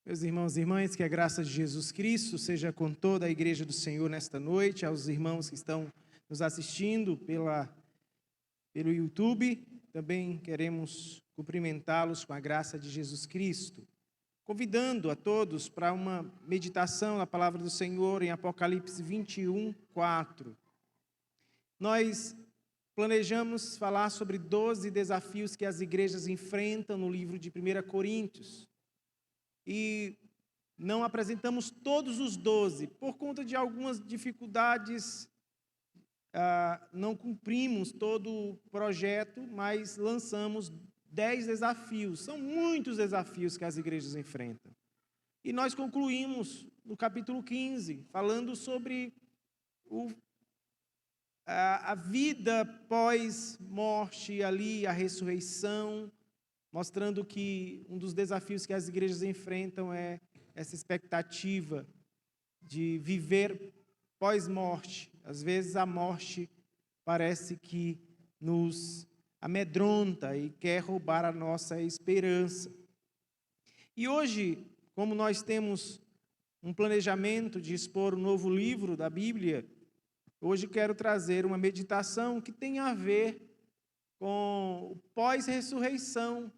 Meus irmãos e irmãs, que a graça de Jesus Cristo seja com toda a igreja do Senhor nesta noite, aos irmãos que estão nos assistindo pelo YouTube, também queremos cumprimentá-los com a graça de Jesus Cristo, convidando a todos para uma meditação na palavra do Senhor em Apocalipse 21, 4. Nós planejamos falar sobre 12 desafios que as igrejas enfrentam no livro de 1 Coríntios. E não apresentamos todos os 12, por conta de algumas dificuldades, não cumprimos todo o projeto, mas lançamos 10 desafios. São muitos desafios que as igrejas enfrentam. E nós concluímos no capítulo 15, falando sobre a vida pós-morte ali, a ressurreição, mostrando que um dos desafios que as igrejas enfrentam é essa expectativa de viver pós-morte. Às vezes a morte parece que nos amedronta e quer roubar a nossa esperança. E hoje, como nós temos um planejamento de expor um novo livro da Bíblia, hoje quero trazer uma meditação que tem a ver com o pós-ressurreição.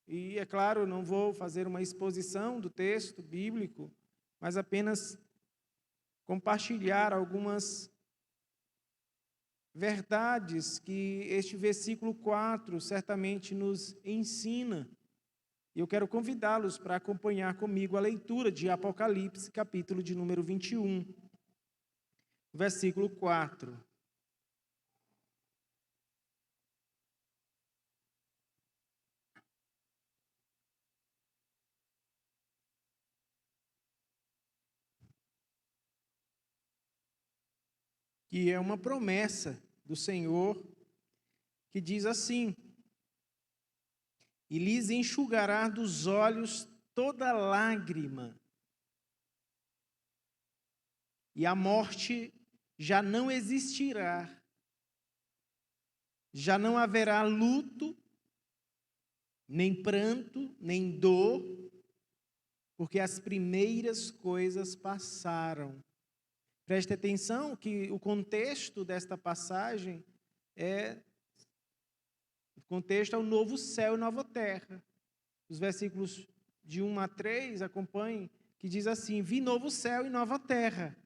E, é claro, não vou fazer uma exposição do texto bíblico, mas apenas compartilhar algumas verdades que este versículo 4 certamente nos ensina. E eu quero convidá-los para acompanhar comigo a leitura de Apocalipse, capítulo de número 21, versículo 4. Que é uma promessa do Senhor, que diz assim: e lhes enxugará dos olhos toda lágrima, e a morte já não existirá, já não haverá luto, nem pranto, nem dor, porque as primeiras coisas passaram. Preste atenção que o contexto desta passagem o contexto é o novo céu e nova terra. Os versículos de 1 a 3, acompanhem, que diz assim: vi novo céu e nova terra,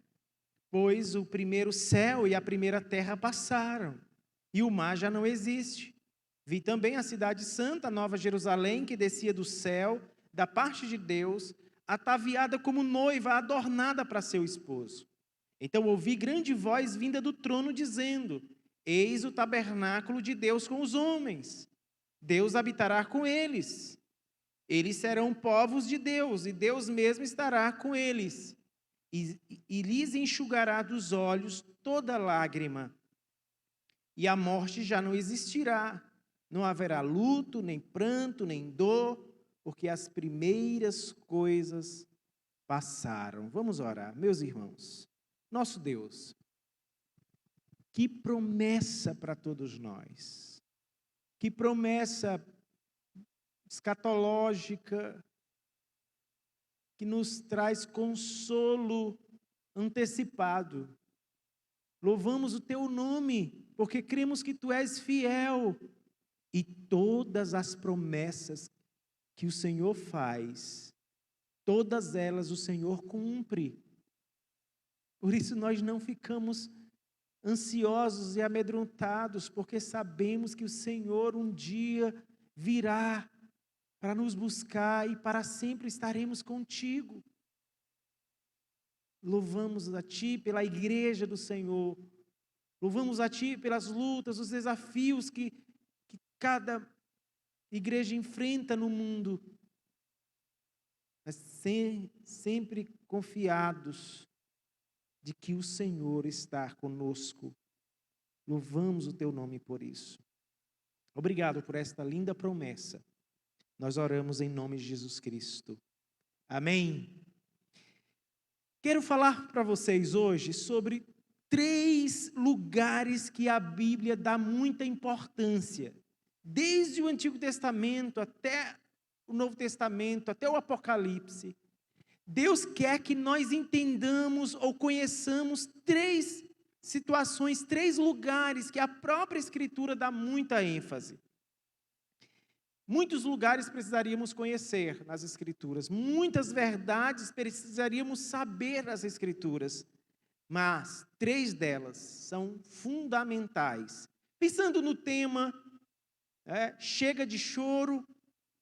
pois o primeiro céu e a primeira terra passaram, e o mar já não existe. Vi também a cidade santa, Nova Jerusalém, que descia do céu, da parte de Deus, ataviada como noiva, adornada para seu esposo. Então ouvi grande voz vinda do trono dizendo: eis o tabernáculo de Deus com os homens. Deus habitará com eles. Eles serão povos de Deus, e Deus mesmo estará com eles. E lhes enxugará dos olhos toda lágrima. E a morte já não existirá. Não haverá luto, nem pranto, nem dor, porque as primeiras coisas passaram. Vamos orar, meus irmãos. Nosso Deus, que promessa para todos nós, que promessa escatológica, que nos traz consolo antecipado. Louvamos o teu nome, porque cremos que tu és fiel, e todas as promessas que o Senhor faz, todas elas o Senhor cumpre. Por isso nós não ficamos ansiosos e amedrontados, porque sabemos que o Senhor um dia virá para nos buscar e para sempre estaremos contigo. Louvamos a Ti pela igreja do Senhor, louvamos a Ti pelas lutas, os desafios que cada igreja enfrenta no mundo, mas sempre confiados de que o Senhor está conosco. Louvamos o teu nome por isso. Obrigado por esta linda promessa. Nós oramos em nome de Jesus Cristo. Amém. Quero falar para vocês hoje sobre 3 lugares que a Bíblia dá muita importância. Desde o Antigo Testamento até o Novo Testamento, até o Apocalipse, Deus quer que nós entendamos ou conheçamos 3 situações, 3 lugares que a própria Escritura dá muita ênfase. Muitos lugares precisaríamos conhecer nas Escrituras, muitas verdades precisaríamos saber nas Escrituras, mas 3 delas são fundamentais. Pensando no tema, chega de choro,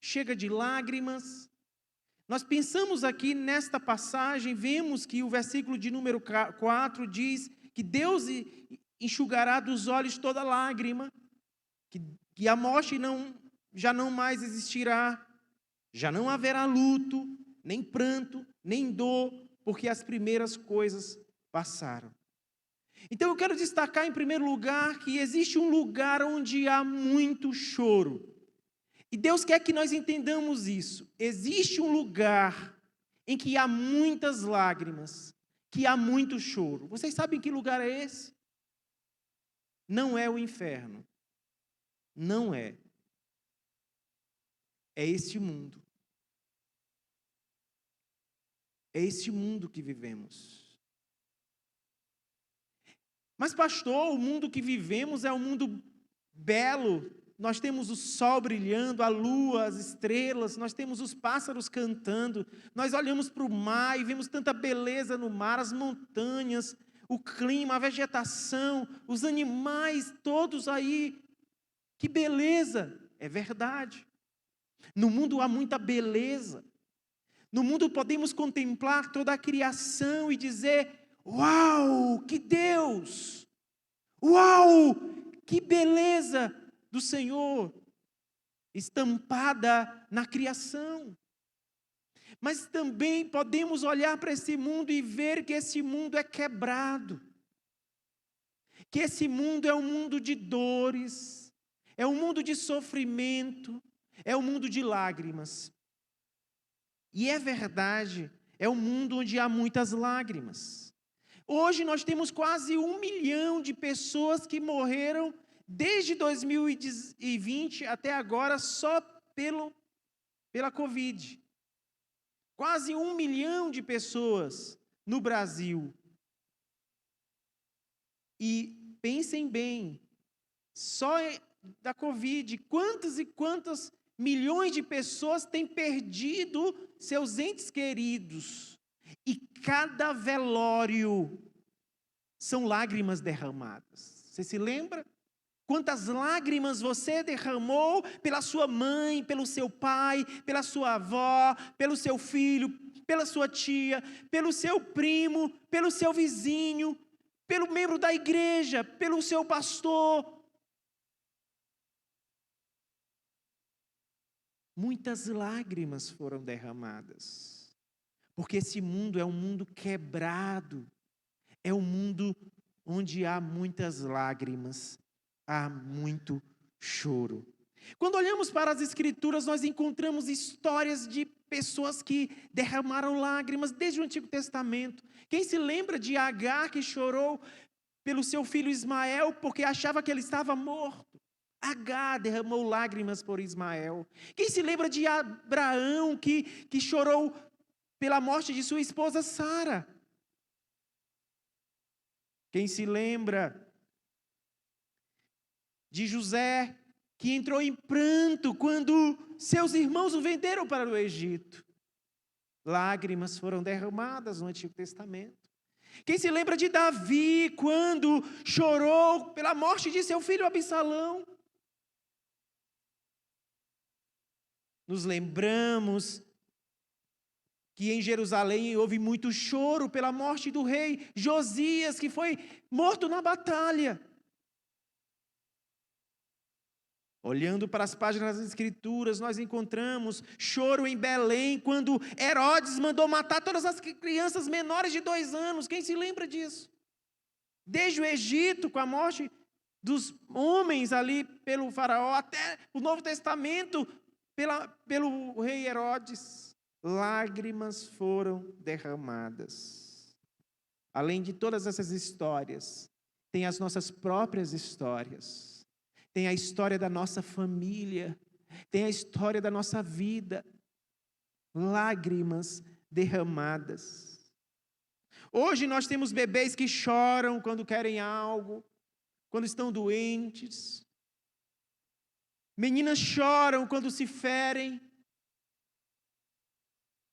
chega de lágrimas. Nós pensamos aqui nesta passagem, vemos que o versículo de número 4 diz que Deus enxugará dos olhos toda lágrima, que a morte já não mais existirá, já não haverá luto, nem pranto, nem dor, porque as primeiras coisas passaram. Então eu quero destacar em primeiro lugar que existe um lugar onde há muito choro. E Deus quer que nós entendamos isso. Existe um lugar em que há muitas lágrimas, que há muito choro. Vocês sabem que lugar é esse? Não é o inferno. Não é. É este mundo. É este mundo que vivemos. Mas, pastor, o mundo que vivemos é um mundo belo. Nós temos o sol brilhando, a lua, as estrelas, nós temos os pássaros cantando. Nós olhamos para o mar e vemos tanta beleza no mar, as montanhas, o clima, a vegetação, os animais, todos aí. Que beleza! É verdade. No mundo há muita beleza. No mundo podemos contemplar toda a criação e dizer: uau, que Deus! Uau, que beleza do Senhor estampada na criação. Mas também podemos olhar para esse mundo e ver que esse mundo é quebrado. Que esse mundo é um mundo de dores, é um mundo de sofrimento, é um mundo de lágrimas. E é verdade, é um mundo onde há muitas lágrimas. Hoje nós temos quase 1 milhão de pessoas que morreram desde 2020 até agora só pela Covid. Quase 1 milhão de pessoas no Brasil. E pensem bem, só da Covid, quantas e quantas milhões de pessoas têm perdido seus entes queridos. E cada velório são lágrimas derramadas. Você se lembra? Quantas lágrimas você derramou pela sua mãe, pelo seu pai, pela sua avó, pelo seu filho, pela sua tia, pelo seu primo, pelo seu vizinho, pelo membro da igreja, pelo seu pastor. Muitas lágrimas foram derramadas, porque esse mundo é um mundo quebrado, é um mundo onde há muitas lágrimas, há muito choro. Quando olhamos para as Escrituras, nós encontramos histórias de pessoas que derramaram lágrimas desde o Antigo Testamento. Quem se lembra de Agar, que chorou pelo seu filho Ismael, porque achava que ele estava morto? Agar derramou lágrimas por Ismael. Quem se lembra de Abraão, que chorou pela morte de sua esposa Sara? Quem se lembra de José, que entrou em pranto quando seus irmãos o venderam para o Egito? Lágrimas foram derramadas no Antigo Testamento. Quem se lembra de Davi, quando chorou pela morte de seu filho Absalão? Nos lembramos que em Jerusalém houve muito choro pela morte do rei Josias, que foi morto na batalha. Olhando para as páginas das Escrituras, nós encontramos choro em Belém, quando Herodes mandou matar todas as crianças menores de 2 anos. Quem se lembra disso? Desde o Egito, com a morte dos homens ali pelo faraó, até o Novo Testamento, pelo rei Herodes. Lágrimas foram derramadas. Além de todas essas histórias, tem as nossas próprias histórias. Tem a história da nossa família, tem a história da nossa vida. lágrimas derramadas. Hoje nós temos bebês que choram quando querem algo, quando estão doentes. Meninas choram quando se ferem,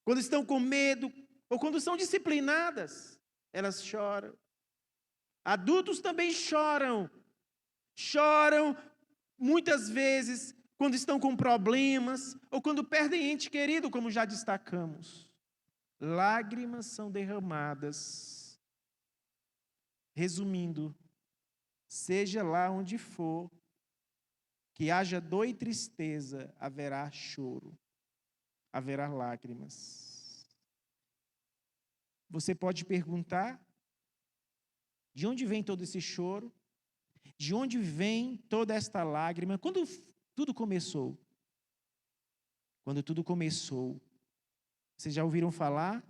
quando estão com medo, ou quando são disciplinadas, elas choram. Adultos também choram. Choram muitas vezes quando estão com problemas, ou quando perdem ente querido, como já destacamos. Lágrimas são derramadas. Resumindo, seja lá onde for, que haja dor e tristeza, haverá choro, haverá lágrimas. Você pode perguntar, de onde vem todo esse choro? De onde vem toda esta lágrima? Quando tudo começou? Quando tudo começou, vocês já ouviram falar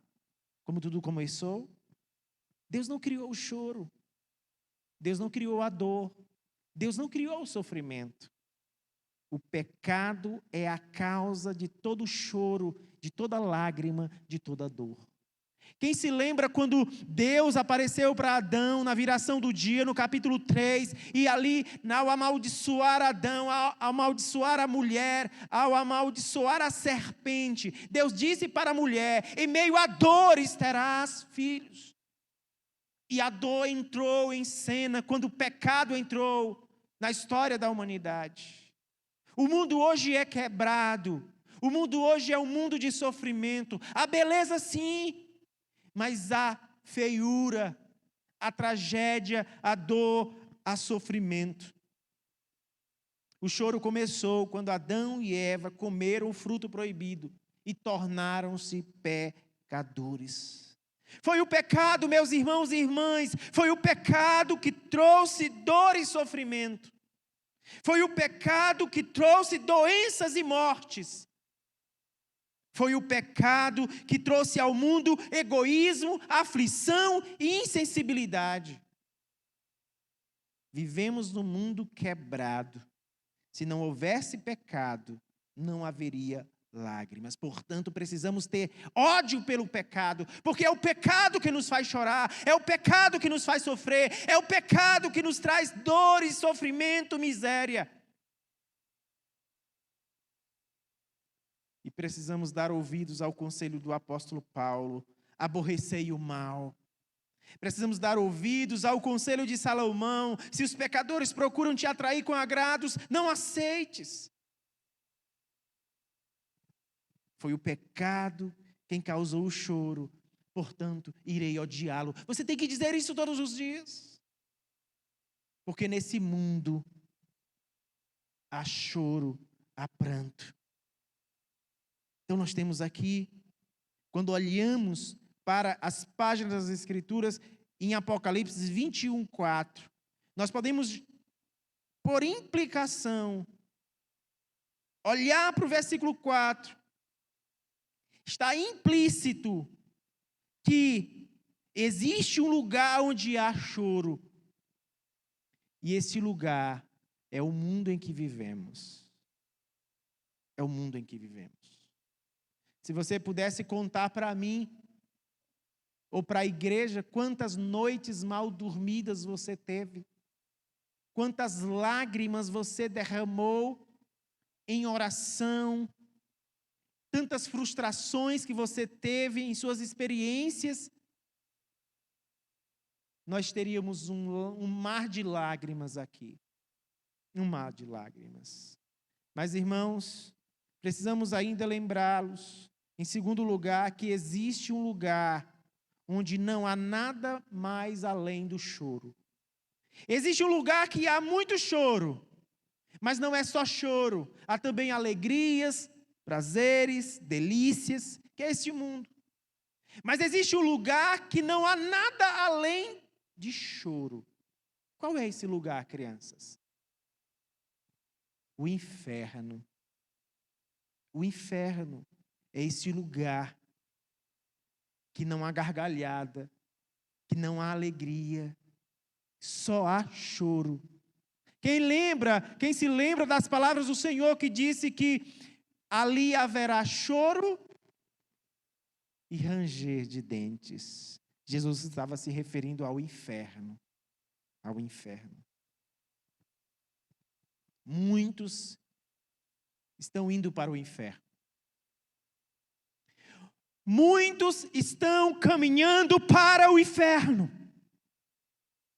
como tudo começou? Deus não criou o choro. Deus não criou a dor. Deus não criou o sofrimento. O pecado é a causa de todo choro, de toda lágrima, de toda dor. Quem se lembra quando Deus apareceu para Adão na viração do dia, no capítulo 3, e ali, ao amaldiçoar Adão, ao amaldiçoar a mulher, ao amaldiçoar a serpente, Deus disse para a mulher: em meio a dores terás filhos. E a dor entrou em cena quando o pecado entrou na história da humanidade. O mundo hoje é quebrado, o mundo hoje é um mundo de sofrimento. A beleza sim, mas a feiura, a tragédia, a dor, a sofrimento. O choro começou quando Adão e Eva comeram o fruto proibido e tornaram-se pecadores. Foi o pecado, meus irmãos e irmãs, foi o pecado que trouxe dor e sofrimento. Foi o pecado que trouxe doenças e mortes. Foi o pecado que trouxe ao mundo egoísmo, aflição e insensibilidade. Vivemos num mundo quebrado. Se não houvesse pecado, não haveria lágrimas. Portanto, precisamos ter ódio pelo pecado, porque é o pecado que nos faz chorar, é o pecado que nos faz sofrer, é o pecado que nos traz dores, sofrimento, miséria. E precisamos dar ouvidos ao conselho do apóstolo Paulo: aborrecei o mal. Precisamos dar ouvidos ao conselho de Salomão: se os pecadores procuram te atrair com agrados, não aceites. Foi o pecado quem causou o choro, portanto, irei odiá-lo. Você tem que dizer isso todos os dias. Porque nesse mundo há choro, há pranto. Então nós temos aqui, quando olhamos para as páginas das Escrituras, em Apocalipse 21:4, nós podemos, por implicação, olhar para o versículo 4, está implícito que existe um lugar onde há choro, e esse lugar é o mundo em que vivemos. É o mundo em que vivemos. Se você pudesse contar para mim, ou para a igreja, quantas noites mal dormidas você teve, quantas lágrimas você derramou em oração, tantas frustrações que você teve em suas experiências, nós teríamos um mar de lágrimas aqui. Um mar de lágrimas. Mas, irmãos, precisamos ainda lembrá-los, em segundo lugar, que existe um lugar onde não há nada mais além do choro. Existe um lugar que há muito choro, mas não é só choro, há também alegrias, prazeres, delícias, que é este mundo. Mas existe um lugar que não há nada além de choro. Qual é esse lugar, crianças? O inferno. O inferno é esse lugar que não há gargalhada, que não há alegria, só há choro. Quem se lembra das palavras do Senhor que disse que ali haverá choro e ranger de dentes. Jesus estava se referindo ao inferno. Ao inferno. Muitos estão indo para o inferno. Muitos estão caminhando para o inferno.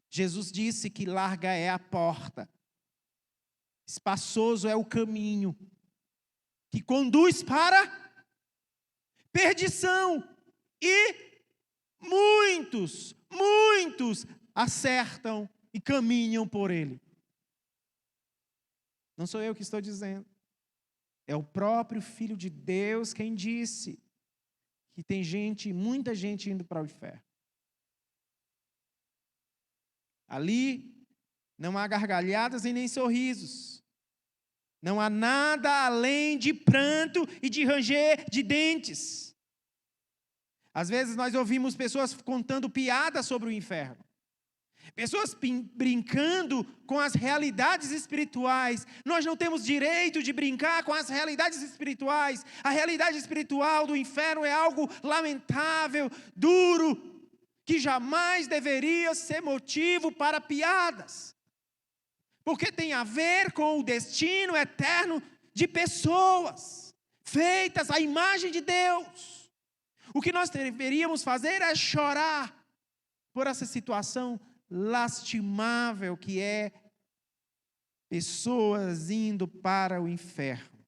Jesus disse que larga é a porta, espaçoso é o caminho, que conduz para perdição. E muitos acertam e caminham por ele. Não sou eu que estou dizendo. É o próprio Filho de Deus quem disse que tem muita gente indo para o inferno. Ali não há gargalhadas e nem sorrisos. Não há nada além de pranto e de ranger de dentes. Às vezes nós ouvimos pessoas contando piadas sobre o inferno. Pessoas brincando com as realidades espirituais. Nós não temos direito de brincar com as realidades espirituais. A realidade espiritual do inferno é algo lamentável, duro, que jamais deveria ser motivo para piadas. Porque tem a ver com o destino eterno de pessoas feitas à imagem de Deus. O que nós deveríamos fazer é chorar por essa situação lastimável que é pessoas indo para o inferno.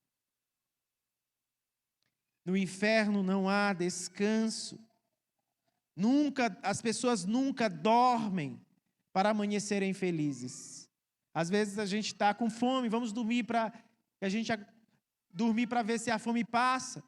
No inferno não há descanso. As pessoas nunca dormem para amanhecerem felizes. Às vezes a gente está com fome, vamos dormir para ver se a fome passa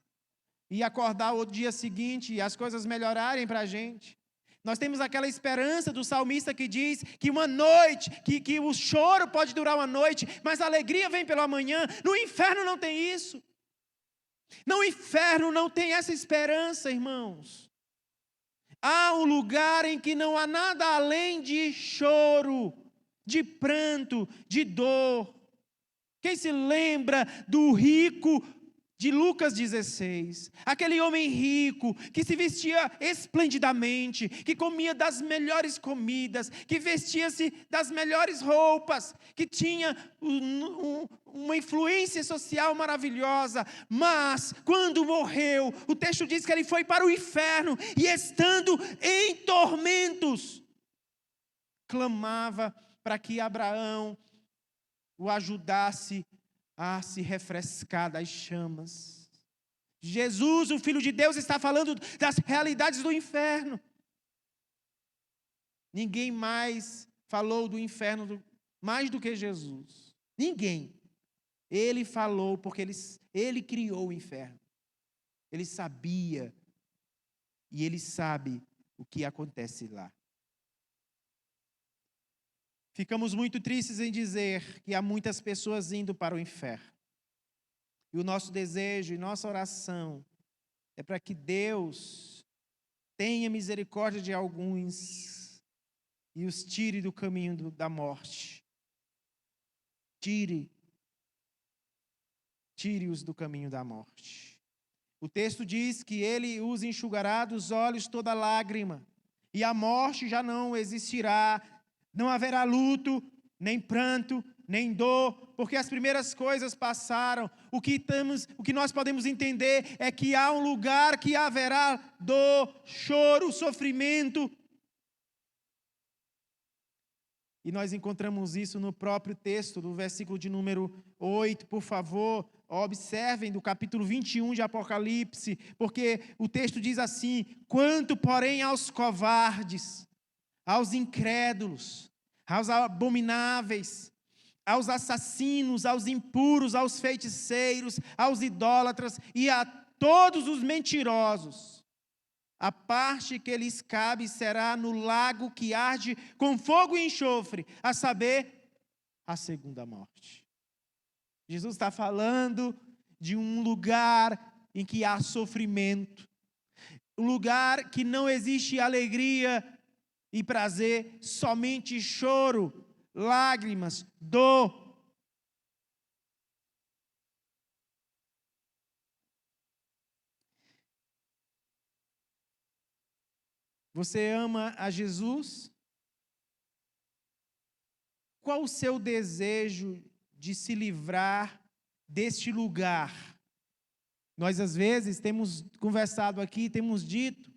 e acordar o dia seguinte e as coisas melhorarem para a gente. Nós temos aquela esperança do salmista que diz que uma noite, que o choro pode durar uma noite, mas a alegria vem pela manhã. No inferno não tem isso. No inferno não tem essa esperança, irmãos. Há um lugar em que não há nada além de choro, de pranto, de dor. Quem se lembra do rico de Lucas 16, aquele homem rico, que se vestia esplendidamente, que comia das melhores comidas, que vestia-se das melhores roupas, que tinha uma influência social maravilhosa, mas quando morreu, o texto diz que ele foi para o inferno, e estando em tormentos, clamava para que Abraão o ajudasse a se refrescar das chamas. Jesus, o Filho de Deus, está falando das realidades do inferno. Ninguém mais falou do inferno mais do que Jesus. Ninguém. Ele falou porque ele criou o inferno. Ele sabia e ele sabe o que acontece lá. Ficamos muito tristes em dizer que há muitas pessoas indo para o inferno. E o nosso desejo e nossa oração é para que Deus tenha misericórdia de alguns e os tire do caminho da morte. Tire-os do caminho da morte. O texto diz que ele os enxugará dos olhos toda lágrima, e a morte já não existirá. Não haverá luto, nem pranto, nem dor, porque as primeiras coisas passaram. O que nós podemos entender é que há um lugar que haverá dor, choro, sofrimento. E nós encontramos isso no próprio texto, do versículo de número 8, por favor, observem do capítulo 21 de Apocalipse, porque o texto diz assim: quanto, porém, aos covardes, aos incrédulos, aos abomináveis, aos assassinos, aos impuros, aos feiticeiros, aos idólatras e a todos os mentirosos, a parte que lhes cabe será no lago que arde com fogo e enxofre, a saber, a segunda morte. Jesus está falando de um lugar em que há sofrimento, um lugar que não existe alegria e prazer, somente choro, lágrimas, dor. Você ama a Jesus? Qual o seu desejo de se livrar deste lugar? Nós, às vezes, temos conversado aqui, temos dito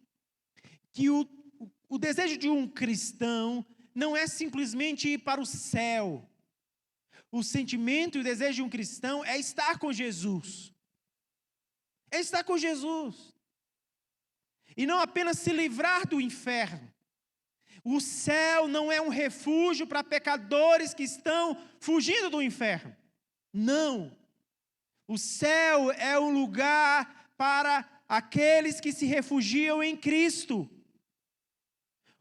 que o desejo de um cristão não é simplesmente ir para o céu. O sentimento e o desejo de um cristão é estar com Jesus. É estar com Jesus. E não apenas se livrar do inferno. O céu não é um refúgio para pecadores que estão fugindo do inferno. Não. O céu é um lugar para aqueles que se refugiam em Cristo.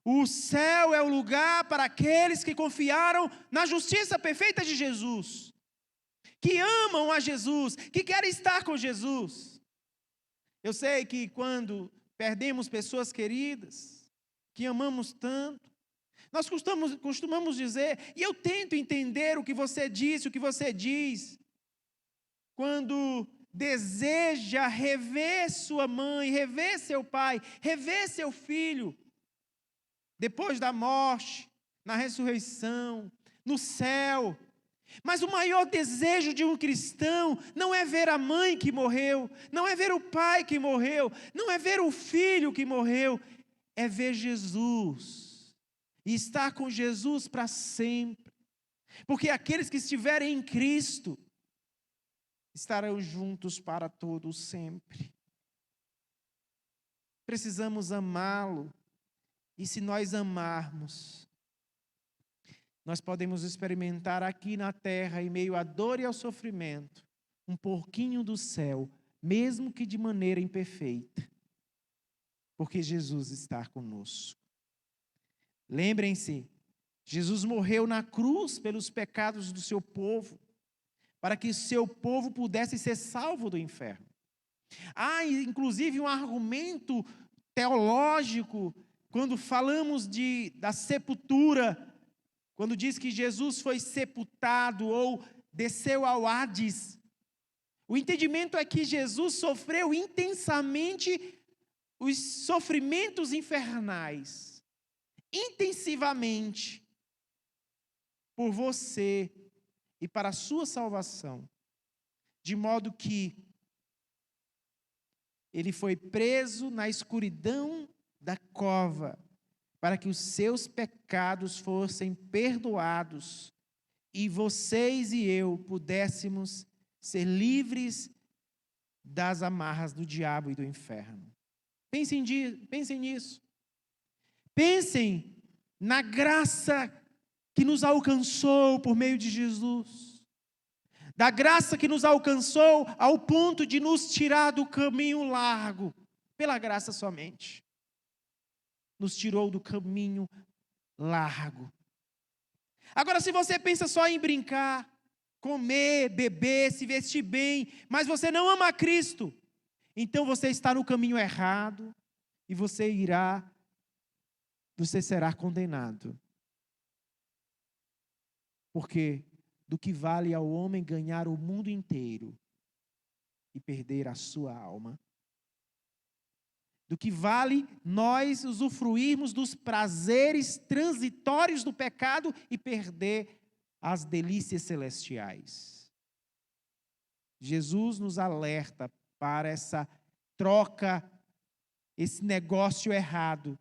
O céu é o lugar para aqueles que confiaram na justiça perfeita de Jesus, que amam a Jesus, que querem estar com Jesus. Eu sei que quando perdemos pessoas queridas, que amamos tanto, nós costumamos dizer, e eu tento entender o que você disse, o que você diz, quando deseja rever sua mãe, rever seu pai, rever seu filho, depois da morte, na ressurreição, no céu. Mas o maior desejo de um cristão não é ver a mãe que morreu, não é ver o pai que morreu, não é ver o filho que morreu, é ver Jesus e estar com Jesus para sempre. Porque aqueles que estiverem em Cristo estarão juntos para todo sempre. Precisamos amá-lo. E se nós amarmos, nós podemos experimentar aqui na terra, em meio à dor e ao sofrimento, um pouquinho do céu, mesmo que de maneira imperfeita, porque Jesus está conosco. Lembrem-se, Jesus morreu na cruz pelos pecados do seu povo, para que o seu povo pudesse ser salvo do inferno. Há, inclusive, um argumento teológico, quando falamos da sepultura, quando diz que Jesus foi sepultado ou desceu ao Hades, o entendimento é que Jesus sofreu intensamente os sofrimentos infernais, intensivamente, por você e para a sua salvação, de modo que ele foi preso na escuridão da cova, para que os seus pecados fossem perdoados e vocês e eu pudéssemos ser livres das amarras do diabo e do inferno. Pensem nisso. Pensem na graça que nos alcançou por meio de Jesus. Da graça que nos alcançou ao ponto de nos tirar do caminho largo, pela graça somente. Nos tirou do caminho largo. Agora, se você pensa só em brincar, comer, beber, se vestir bem, mas você não ama Cristo, então você está no caminho errado e você será condenado. Porque do que vale ao homem ganhar o mundo inteiro e perder a sua alma? Do que vale nós usufruirmos dos prazeres transitórios do pecado e perder as delícias celestiais? Jesus nos alerta para essa troca, esse negócio errado,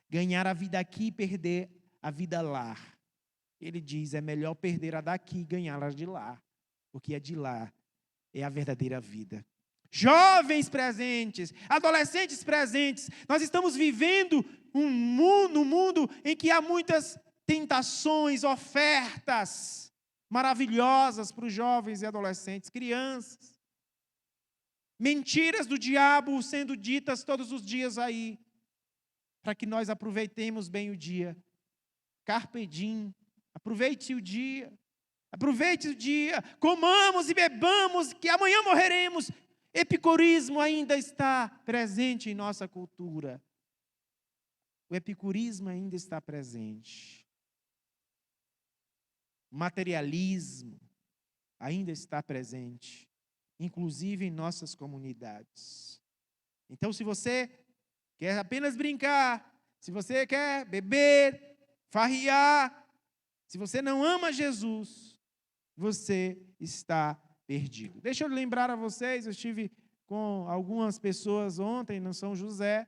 ganhar a vida aqui e perder a vida lá. Ele diz, é melhor perder a daqui e ganhá-la de lá, porque a de lá é a verdadeira vida. Jovens presentes, adolescentes presentes, nós estamos vivendo um mundo em que há muitas tentações, ofertas maravilhosas para os jovens e adolescentes, crianças. Mentiras do diabo sendo ditas todos os dias aí, para que nós aproveitemos bem o dia. Carpe diem, aproveite o dia, comamos e bebamos, que amanhã morreremos. Epicurismo ainda está presente em nossa cultura. O epicurismo ainda está presente. O materialismo ainda está presente, inclusive em nossas comunidades. Então, se você quer apenas brincar, Se você quer beber, farriar, se você não ama Jesus, você está perdido. Deixa eu lembrar a vocês, eu estive com algumas pessoas ontem no São José,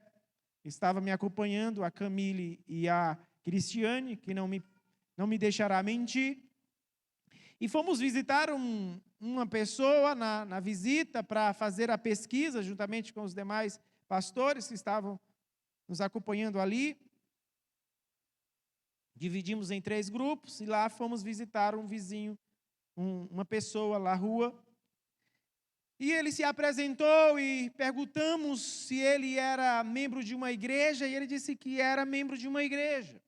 estava me acompanhando a Camille e a Cristiane, que não me deixará mentir, e fomos visitar uma pessoa na visita para fazer a pesquisa, juntamente com os demais pastores que estavam nos acompanhando ali. Dividimos em 3 grupos e lá fomos visitar um vizinho, uma pessoa lá na rua. E ele se apresentou e perguntamos se ele era membro de uma igreja, e ele disse que era membro de uma igreja.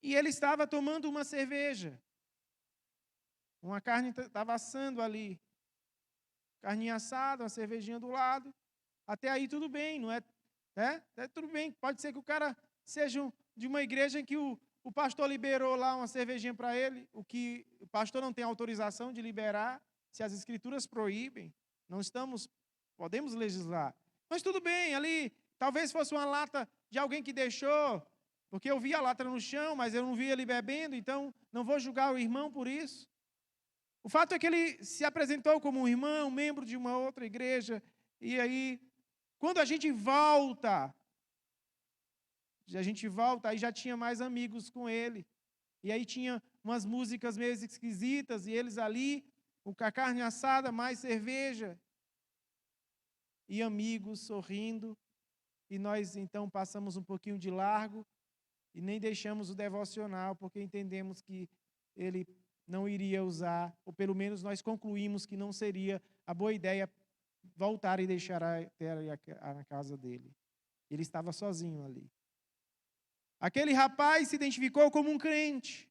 E ele estava tomando uma cerveja. Uma carne estava assando ali. Carninha assada, uma cervejinha do lado. Até aí tudo bem, não é? Tudo bem. Pode ser que o cara seja de uma igreja em que o pastor liberou lá uma cervejinha para ele, o que o pastor não tem autorização de liberar, se as escrituras proíbem, podemos legislar. Mas tudo bem, ali talvez fosse uma lata de alguém que deixou, porque eu vi a lata no chão, mas eu não vi ele bebendo, então não vou julgar o irmão por isso. O fato é que ele se apresentou como um irmão, membro de uma outra igreja, e aí, quando a gente volta, aí já tinha mais amigos com ele. E aí tinha umas músicas meio esquisitas, e eles ali, com a carne assada, mais cerveja, e amigos sorrindo. E nós, então, passamos um pouquinho de largo, e nem deixamos o devocional, porque entendemos que ele não iria usar, ou pelo menos nós concluímos que não seria a boa ideia voltar e deixar a casa dele. Ele estava sozinho ali. Aquele rapaz se identificou como um crente.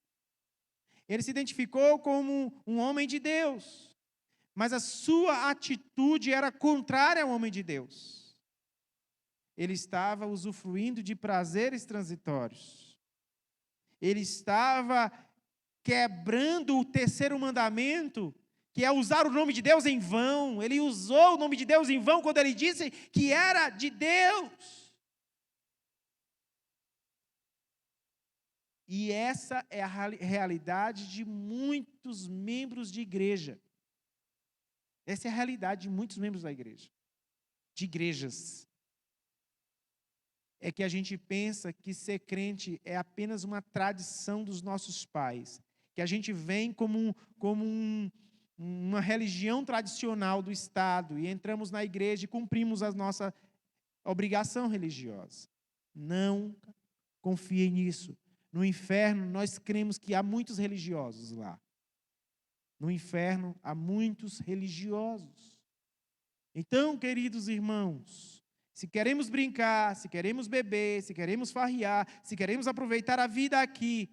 Ele se identificou como um homem de Deus. Mas a sua atitude era contrária ao homem de Deus. Ele estava usufruindo de prazeres transitórios. Ele estava quebrando o 3º mandamento, que é usar o nome de Deus em vão. Ele usou o nome de Deus em vão quando ele disse que era de Deus. E essa é a realidade de muitos membros de igreja. Essa é a realidade de muitos membros da igreja, de igrejas. É que a gente pensa que ser crente é apenas uma tradição dos nossos pais, que a gente vem como uma religião tradicional do Estado e entramos na igreja e cumprimos a nossa obrigação religiosa. Não confiem nisso. No inferno, nós cremos que há muitos religiosos lá. No inferno, há muitos religiosos. Então, queridos irmãos, se queremos brincar, se queremos beber, se queremos farriar, se queremos aproveitar a vida aqui,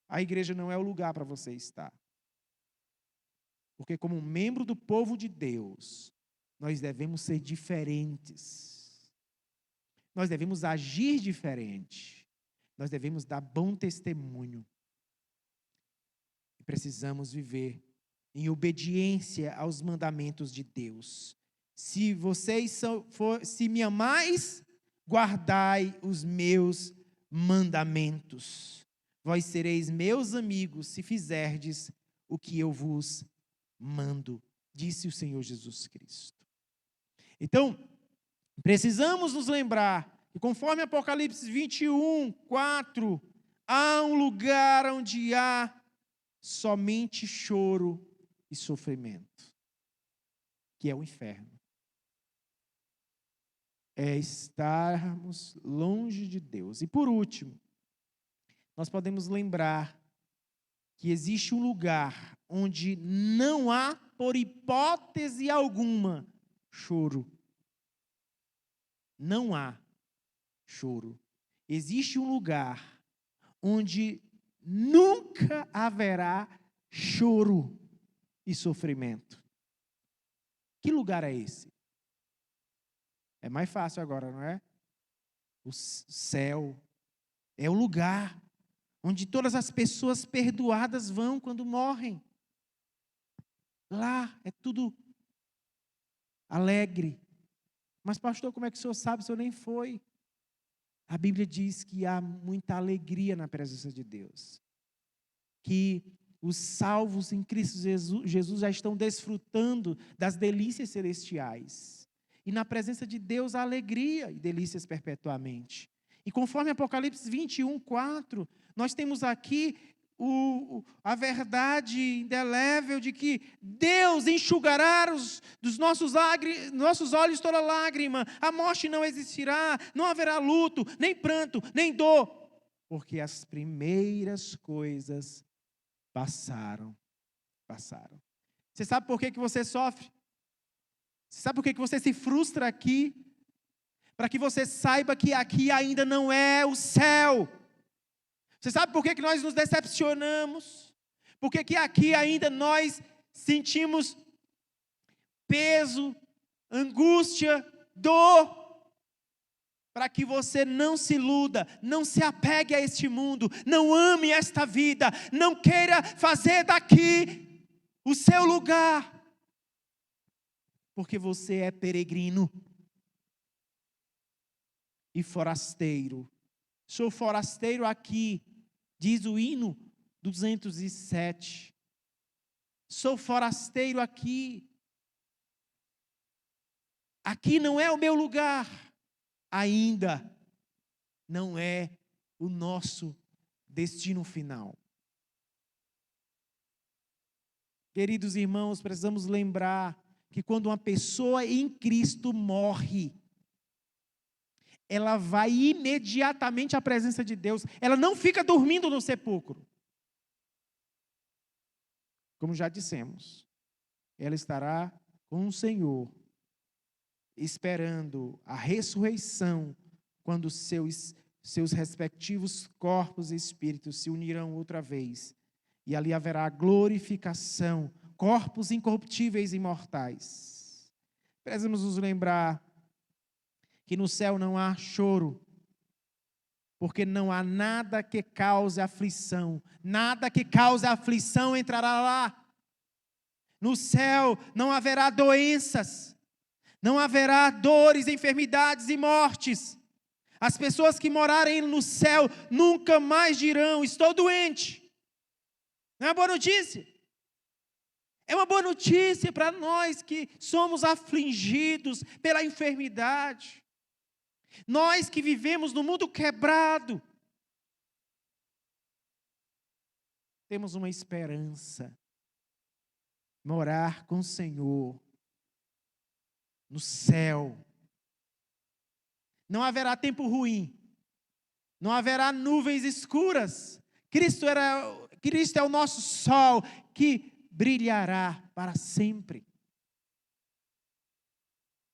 a igreja não é o lugar para você estar. Porque como membro do povo de Deus, nós devemos ser diferentes. Nós devemos agir diferente. Nós devemos dar bom testemunho. E precisamos viver em obediência aos mandamentos de Deus. Se me amais, guardai os meus mandamentos. Vós sereis meus amigos se fizerdes o que eu vos mando, disse o Senhor Jesus Cristo. Então, precisamos nos lembrar que, conforme Apocalipse 21, 4, há um lugar onde há somente choro e sofrimento, que é o inferno. É estarmos longe de Deus. E por último, nós podemos lembrar que existe um lugar onde não há, por hipótese alguma, choro. Não há choro. Existe um lugar onde nunca haverá choro e sofrimento. Que lugar é esse? É mais fácil agora, não é? O céu é o lugar onde todas as pessoas perdoadas vão quando morrem. Lá é tudo alegre, Mas pastor, como é que o senhor sabe se eu nem foi? A Bíblia diz que há muita alegria na presença de Deus. Que os salvos em Cristo Jesus já estão desfrutando das delícias celestiais. E na presença de Deus há alegria e delícias perpetuamente. E conforme Apocalipse 21, 4, nós temos aqui a verdade indelével de que Deus enxugará dos nossos olhos toda lágrima, a morte não existirá, não haverá luto, nem pranto, nem dor, porque as primeiras coisas passaram. Você sabe por que você sofre? Você sabe por que você se frustra aqui? Para que você saiba que aqui ainda não é o céu. Você sabe por que nós nos decepcionamos? Por que aqui ainda nós sentimos peso, angústia, dor? Para que você não se iluda, não se apegue a este mundo, não ame esta vida, não queira fazer daqui o seu lugar. Porque você é peregrino e forasteiro. Sou forasteiro aqui, diz o hino 207. Sou forasteiro aqui. Aqui não é o meu lugar. Ainda não é o nosso destino final. Queridos irmãos, precisamos lembrar que quando uma pessoa em Cristo morre, ela vai imediatamente à presença de Deus. Ela não fica dormindo no sepulcro. Como já dissemos, ela estará com o Senhor, esperando a ressurreição, quando seus respectivos corpos e espíritos se unirão outra vez. E ali haverá glorificação, corpos incorruptíveis e imortais. Precisamos nos lembrar que no céu não há choro, porque não há nada que cause aflição. Nada que cause aflição entrará lá. No céu não haverá doenças, não haverá dores, enfermidades e mortes. As pessoas que morarem no céu nunca mais dirão: estou doente. Não é uma boa notícia? É uma boa notícia para nós que somos afligidos pela enfermidade. Nós que vivemos no mundo quebrado, temos uma esperança: morar com o Senhor no céu. Não haverá tempo ruim, não haverá nuvens escuras. Cristo é o nosso sol que brilhará para sempre.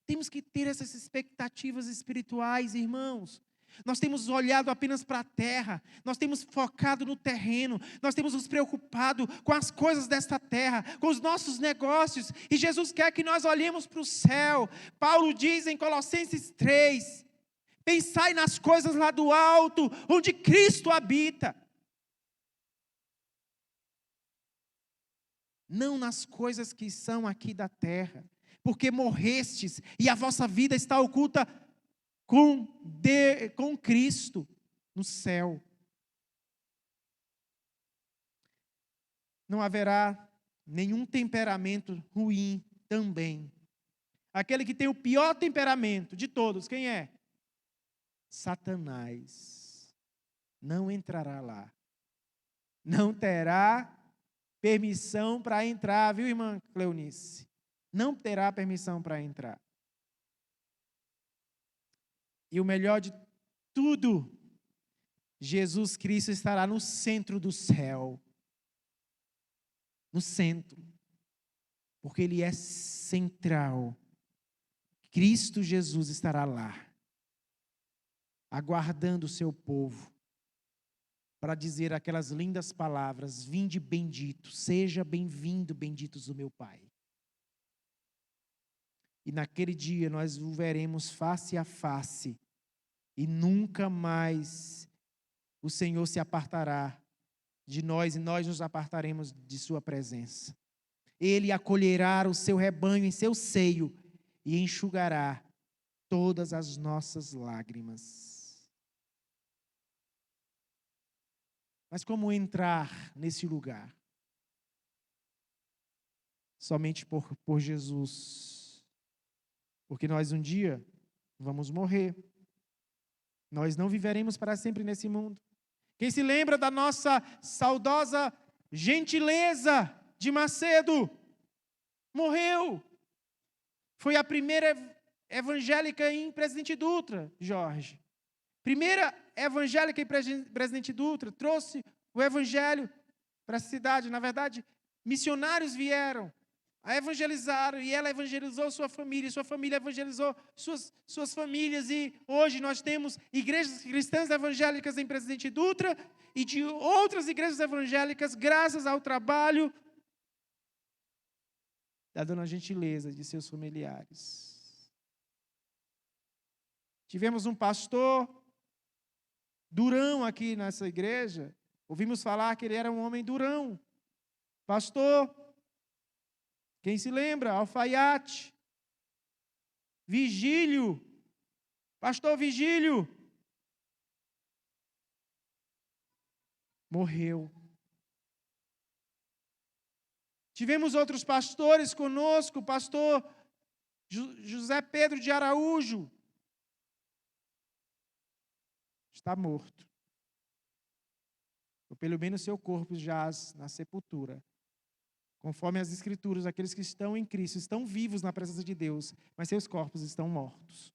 Temos que ter essas expectativas espirituais, irmãos. Nós temos olhado apenas para a terra, nós temos focado no terreno, nós temos nos preocupado com as coisas desta terra, com os nossos negócios, e Jesus quer que nós olhemos para o céu. Paulo diz em Colossenses 3, pensai nas coisas lá do alto, onde Cristo habita. Não nas coisas que são aqui da terra, porque morrestes e a vossa vida está oculta com Cristo no céu. Não haverá nenhum temperamento ruim também. Aquele que tem o pior temperamento de todos, quem é? Satanás. Não entrará lá. Não terá permissão para entrar, viu, irmã Cleonice? Não terá permissão para entrar. E o melhor de tudo, Jesus Cristo estará no centro do céu. No centro. Porque Ele é central. Cristo Jesus estará lá, aguardando o seu povo, para dizer aquelas lindas palavras: vinde bendito, seja bem-vindo, benditos do meu Pai. E naquele dia nós o veremos face a face, e nunca mais o Senhor se apartará de nós, e nós nos apartaremos de sua presença. Ele acolherá o seu rebanho em seu seio, e enxugará todas as nossas lágrimas. Mas como entrar nesse lugar? Somente por Jesus. Porque nós um dia vamos morrer. Nós não viveremos para sempre nesse mundo. Quem se lembra da nossa saudosa Gentileza de Macedo? Morreu. Foi a primeira evangélica em Presidente Dutra, Jorge. Primeira evangélica em Presidente Dutra, trouxe o evangelho para a cidade. Na verdade, missionários vieram a evangelizar, e ela evangelizou sua família evangelizou suas famílias, e hoje nós temos igrejas cristãs evangélicas em Presidente Dutra, e de outras igrejas evangélicas, graças ao trabalho da dona Gentileza, de seus familiares. Tivemos um pastor durão aqui nessa igreja, ouvimos falar que ele era um homem durão. Pastor, quem se lembra? Alfaiate, Vigílio, pastor Vigílio, morreu. Tivemos outros pastores conosco, o pastor José Pedro de Araújo, está morto. Ou pelo menos seu corpo jaz na sepultura. Conforme as Escrituras, aqueles que estão em Cristo estão vivos na presença de Deus, mas seus corpos estão mortos.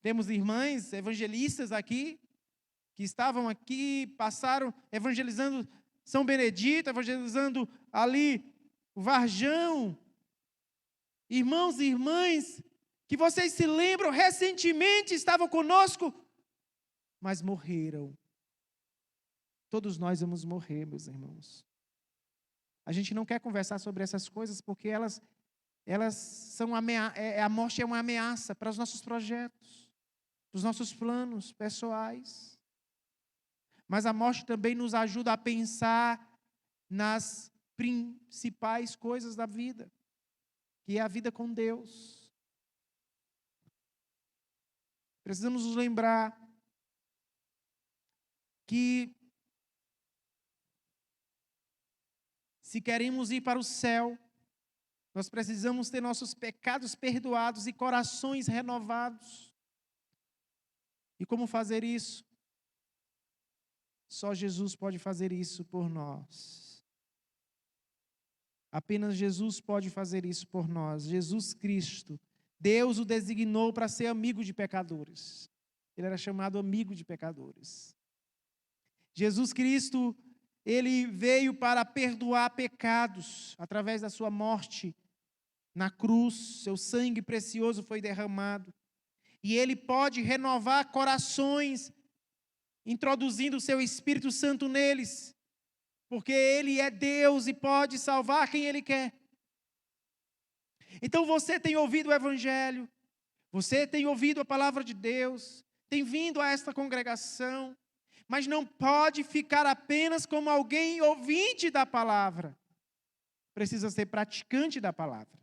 Temos irmãs evangelistas aqui, que estavam aqui, passaram evangelizando São Benedito, evangelizando ali o Varjão. Irmãos e irmãs, que vocês se lembram, recentemente estavam conosco, mas morreram. Todos nós vamos morrer, meus irmãos. A gente não quer conversar sobre essas coisas porque elas são a morte é uma ameaça para os nossos projetos, para os nossos planos pessoais. Mas a morte também nos ajuda a pensar nas principais coisas da vida, que é a vida com Deus. Precisamos nos lembrar que se queremos ir para o céu, nós precisamos ter nossos pecados perdoados e corações renovados. E como fazer isso? Só Jesus pode fazer isso por nós. Apenas Jesus pode fazer isso por nós. Jesus Cristo, Deus o designou para ser amigo de pecadores. Ele era chamado amigo de pecadores. Jesus Cristo, Ele veio para perdoar pecados através da sua morte na cruz. Seu sangue precioso foi derramado. E Ele pode renovar corações, introduzindo o seu Espírito Santo neles, porque Ele é Deus e pode salvar quem Ele quer. Então você tem ouvido o Evangelho, você tem ouvido a palavra de Deus, tem vindo a esta congregação, mas não pode ficar apenas como alguém ouvinte da palavra. Precisa ser praticante da palavra.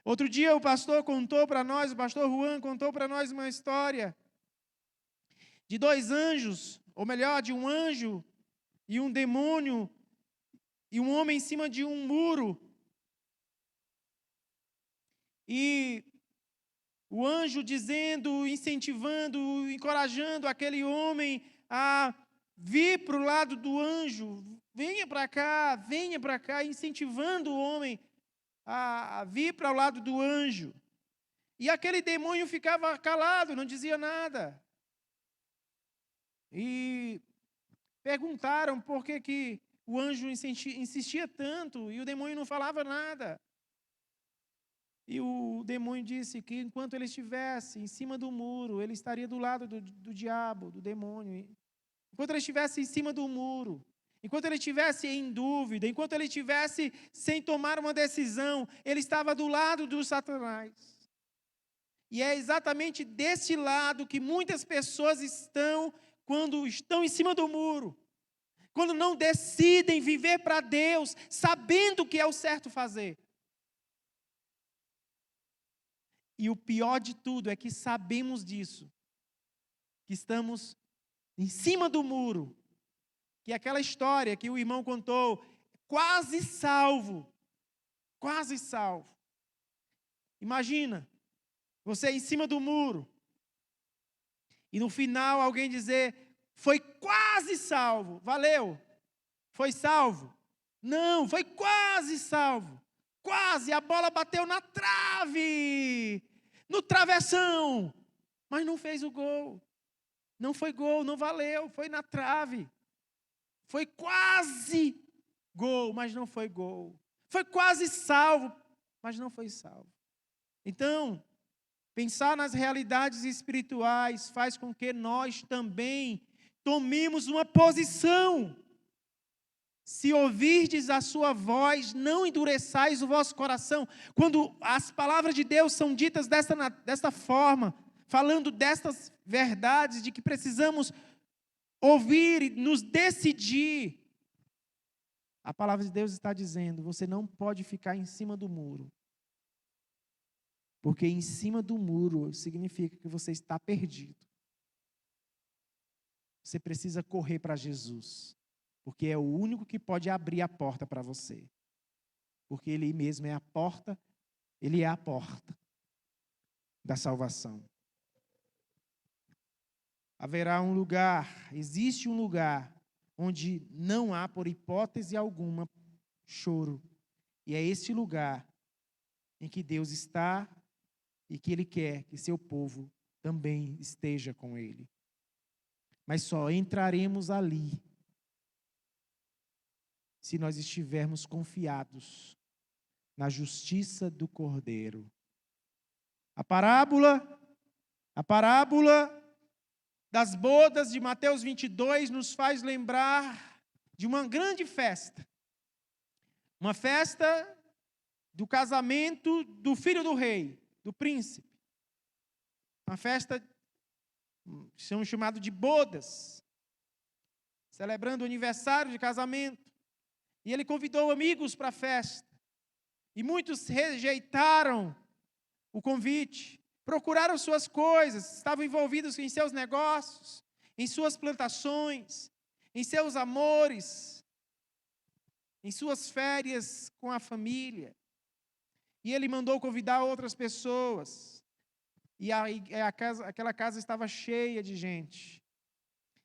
Outro dia o pastor contou para nós, o pastor Juan contou para nós uma história de dois anjos, ou melhor, de um anjo e um demônio, e um homem em cima de um muro. E o anjo dizendo, incentivando, encorajando aquele homem a vir para o lado do anjo, venha para cá, incentivando o homem a vir para o lado do anjo. E aquele demônio ficava calado, não dizia nada. E perguntaram por que o anjo insistia tanto e o demônio não falava nada. E o demônio disse que enquanto ele estivesse em cima do muro, ele estaria do lado do diabo, do demônio. Enquanto ele estivesse em cima do muro, enquanto ele estivesse em dúvida, enquanto ele estivesse sem tomar uma decisão, ele estava do lado do Satanás. E é exatamente desse lado que muitas pessoas estão quando estão em cima do muro. Quando não decidem viver para Deus, sabendo o que é o certo fazer. E o pior de tudo é que sabemos disso. Que estamos em cima do muro. Que aquela história que o irmão contou, quase salvo. Quase salvo. Imagina, você em cima do muro. E no final alguém dizer, foi quase salvo. Valeu. Foi salvo? Não, foi quase salvo. Quase, a bola bateu na trave. No travessão. Mas não fez o gol. Não foi gol, não valeu, foi na trave. Foi quase gol, mas não foi gol. Foi quase salvo, mas não foi salvo. Então, pensar nas realidades espirituais faz com que nós também tomemos uma posição. Se ouvirdes a sua voz, não endureçais o vosso coração. Quando as palavras de Deus são ditas desta forma, falando destas verdades, de que precisamos ouvir e nos decidir, a palavra de Deus está dizendo, você não pode ficar em cima do muro. Porque em cima do muro significa que você está perdido. Você precisa correr para Jesus. Porque é o único que pode abrir a porta para você. Porque Ele mesmo é a porta, Ele é a porta da salvação. Haverá um lugar, existe um lugar, onde não há, por hipótese alguma, choro. E é esse lugar em que Deus está e que Ele quer que seu povo também esteja com Ele. Mas só entraremos ali se nós estivermos confiados na justiça do Cordeiro. A parábola das bodas de Mateus 22 nos faz lembrar de uma grande festa. Uma festa do casamento do filho do rei, do príncipe. Uma festa, são chamadas de bodas, celebrando o aniversário de casamento. E ele convidou amigos para a festa. E muitos rejeitaram o convite. Procuraram suas coisas, estavam envolvidos em seus negócios, em suas plantações, em seus amores, em suas férias com a família. E ele mandou convidar outras pessoas. E aquela casa estava cheia de gente.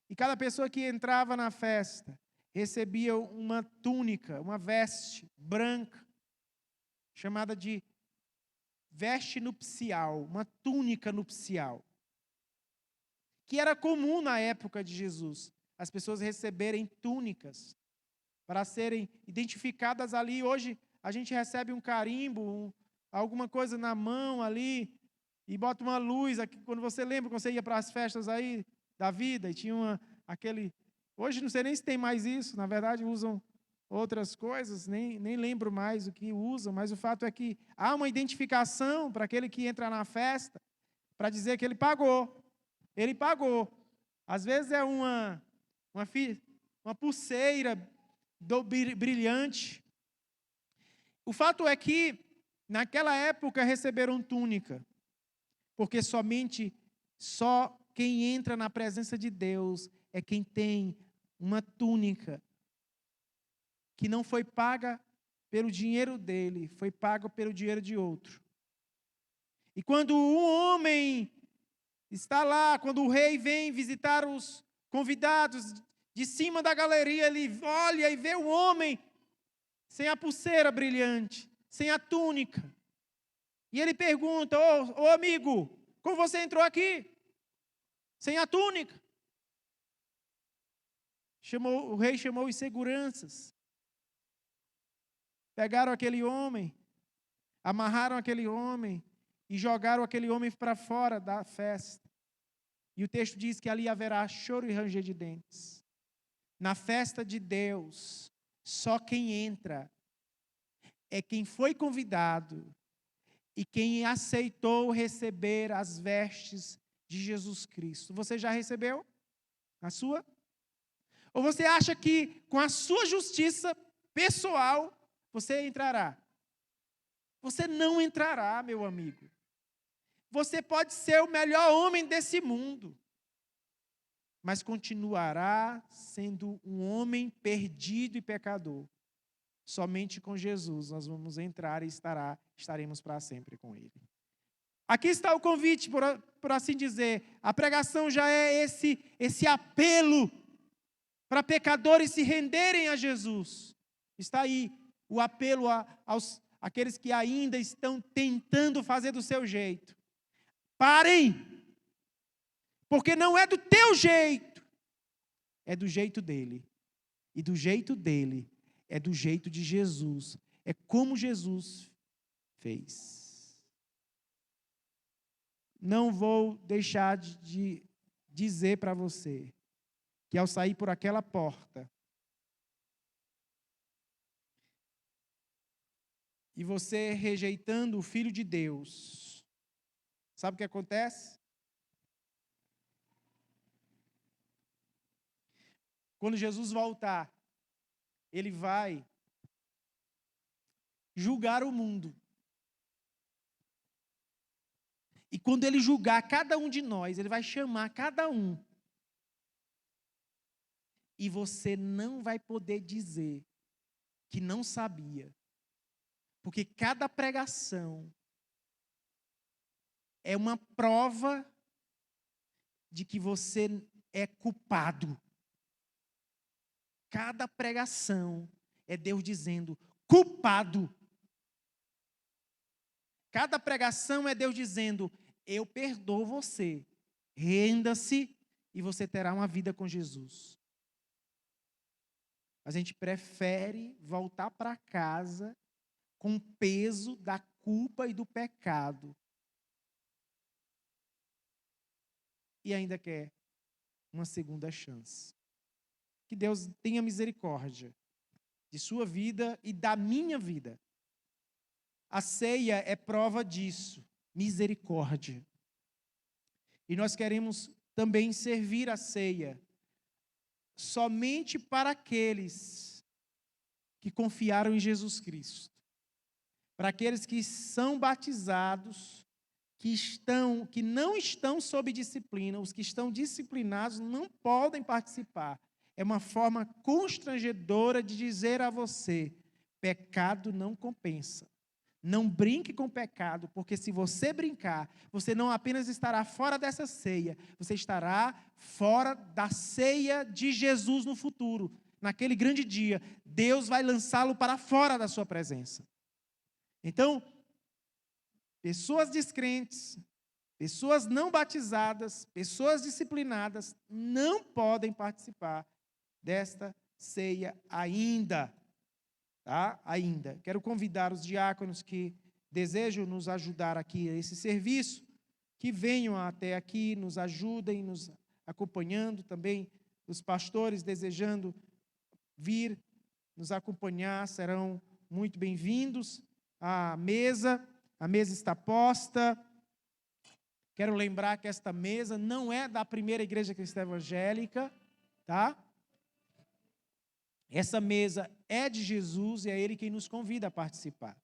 E cada pessoa que entrava na festa recebia uma túnica, uma veste branca, chamada de veste nupcial, uma túnica nupcial, que era comum na época de Jesus, as pessoas receberem túnicas para serem identificadas ali. Hoje a gente recebe um carimbo, alguma coisa na mão ali, e bota uma luz aqui. Quando você lembra, quando você ia para as festas aí da vida, e tinha aquele... Hoje não sei nem se tem mais isso, na verdade usam outras coisas, nem lembro mais o que usam, mas o fato é que há uma identificação para aquele que entra na festa, para dizer que ele pagou. Ele pagou. Às vezes é uma pulseira brilhante. O fato é que, naquela época, receberam túnica, porque só quem entra na presença de Deus é quem tem uma túnica que não foi paga pelo dinheiro dele, foi paga pelo dinheiro de outro. E quando um homem está lá, quando o rei vem visitar os convidados, de cima da galeria, ele olha e vê o homem sem a pulseira brilhante, sem a túnica. E ele pergunta, ô amigo, como você entrou aqui? Sem a túnica. O rei chamou os seguranças. Pegaram aquele homem, amarraram aquele homem e jogaram aquele homem para fora da festa. E o texto diz que ali haverá choro e ranger de dentes. Na festa de Deus, só quem entra é quem foi convidado e quem aceitou receber as vestes de Jesus Cristo. Você já recebeu a sua? Ou você acha que com a sua justiça pessoal você entrará? Você não entrará, meu amigo. Você pode ser o melhor homem desse mundo, mas continuará sendo um homem perdido e pecador. Somente com Jesus nós vamos entrar e estaremos para sempre com Ele. Aqui está o convite, por assim dizer. A pregação já é esse apelo para pecadores se renderem a Jesus. Está aí o apelo àqueles que ainda estão tentando fazer do seu jeito. Parem! Porque não é do teu jeito, é do jeito dele. E do jeito dele é do jeito de Jesus. É como Jesus fez. Não vou deixar de dizer para você que ao sair por aquela porta e você rejeitando o Filho de Deus, sabe o que acontece? Quando Jesus voltar, Ele vai julgar o mundo. E quando Ele julgar cada um de nós, Ele vai chamar cada um. E você não vai poder dizer que não sabia. Porque cada pregação é uma prova de que você é culpado. Cada pregação é Deus dizendo, culpado. Cada pregação é Deus dizendo, eu perdoo você. Renda-se e você terá uma vida com Jesus. A gente prefere voltar para casa com o peso da culpa e do pecado. E ainda quer uma segunda chance. Que Deus tenha misericórdia de sua vida e da minha vida. A ceia é prova disso, misericórdia. E nós queremos também servir a ceia somente para aqueles que confiaram em Jesus Cristo. Para aqueles que são batizados, que não estão sob disciplina, os que estão disciplinados não podem participar. É uma forma constrangedora de dizer a você, pecado não compensa. Não brinque com o pecado, porque se você brincar, você não apenas estará fora dessa ceia, você estará fora da ceia de Jesus no futuro. Naquele grande dia, Deus vai lançá-lo para fora da sua presença. Então, pessoas descrentes, pessoas não batizadas, pessoas disciplinadas, não podem participar desta ceia ainda. Tá? Ainda. Quero convidar os diáconos que desejam nos ajudar aqui nesse serviço, que venham até aqui, nos ajudem, nos acompanhando também. Os pastores desejando vir nos acompanhar serão muito bem-vindos. A mesa está posta. Quero lembrar que esta mesa não é da primeira igreja cristã evangélica, tá? Essa mesa é de Jesus e é Ele quem nos convida a participar.